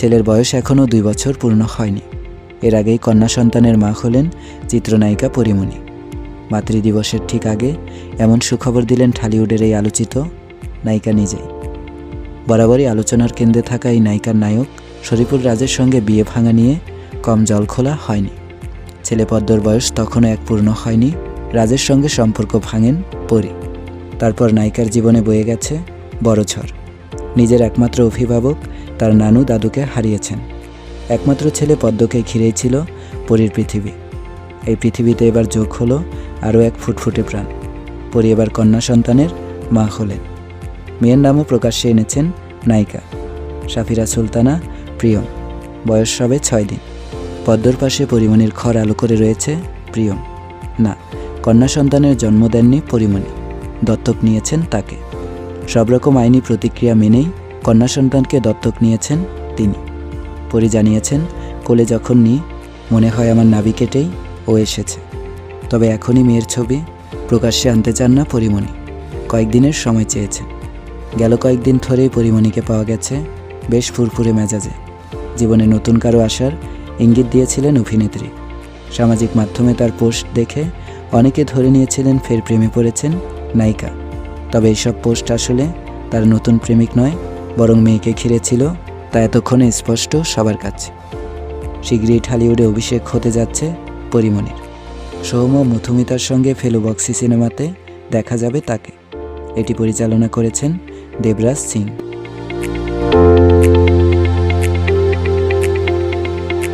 ছেলের বয়স এখনও 2 বছর পূর্ণ হয়নি। এর আগেই কন্যা সন্তানের মা হলেন চিত্রনায়িকা পরীমণি। মাতৃদিবসের ঠিক আগে এমন সুখবর দিলেন ঢালিউডের এই আলোচিত নায়িকা নিজেই। বরাবরই আলোচনার কেন্দ্রে থাকা এই নায়িকার নায়ক শরীফুল রাজের সঙ্গে বিয়ে ভাঙা নিয়ে কম জলখোলা হয়নি। ছেলে পদ্মর বয়স তখনও 1 পূর্ণ হয়নি। রাজের সঙ্গে সম্পর্ক ভাঙেন পরী। তারপর নায়িকার জীবনে বয়ে গেছে বড় ঝড়। নিজের একমাত্র অভিভাবক তার নানু দাদুকে হারিয়েছেন। একমাত্র ছেলে পদ্মকে ঘিরেই ছিল পরীর পৃথিবী। এই পৃথিবীতে এবার যোগ হলো আরও এক ফুটফুটে প্রাণ। পরী এবার কন্যা সন্তানের মা হলেন। মেয়ের নামও প্রকাশ্যে এনেছেন নায়িকা সাফিরা সুলতানা প্রিয়ম। বয়স সবে 6 দিন। পদ্মর পাশে পরীমণির ঘর আলো করে রয়েছে প্রিয়ম। না, কন্যা সন্তানের জন্ম দেননি পরীমণি, দত্তক নিয়েছেন তাকে। সব রকম আইনি প্রতিক্রিয়া মেনেই কন্যা সন্তানকে দত্তক নিয়েছেন তিনি। পরী জানিয়েছেন, কোলে যখন নিই মনে হয় আমার নাভি কেটেই ও এসেছে। তবে এখনই মেয়ের ছবি প্রকাশ্যে আনতে চান না পরীমণি। কয়েকদিনের সময় চেয়েছেন। গেল কয়েকদিন ধরেই পরীমণিকে পাওয়া গেছে বেশ ফুরফুরে মেজাজে। জীবনে নতুন কারো আসার ইঙ্গিত দিয়েছিলেন অভিনেত্রী। সামাজিক মাধ্যমে তার পোস্ট দেখে অনেকে ধরে নিয়েছিলেন ফের প্রেমে পড়েছেন নায়িকা। তবে এইসব পোস্ট আসলে তার নতুন প্রেমিক নয়, বরং মেয়েকে ঘিরে ছিল, তা এতক্ষণে স্পষ্ট সবার কাছে। শীঘ্রই ঢালিউডে অভিষেক হতে যাচ্ছে পরীমণির। সৌম্য মধুমিতার সঙ্গে ফেলু বক্সি সিনেমাতে দেখা যাবে তাকে। এটি পরিচালনা করেছেন দেবরাজ সিং।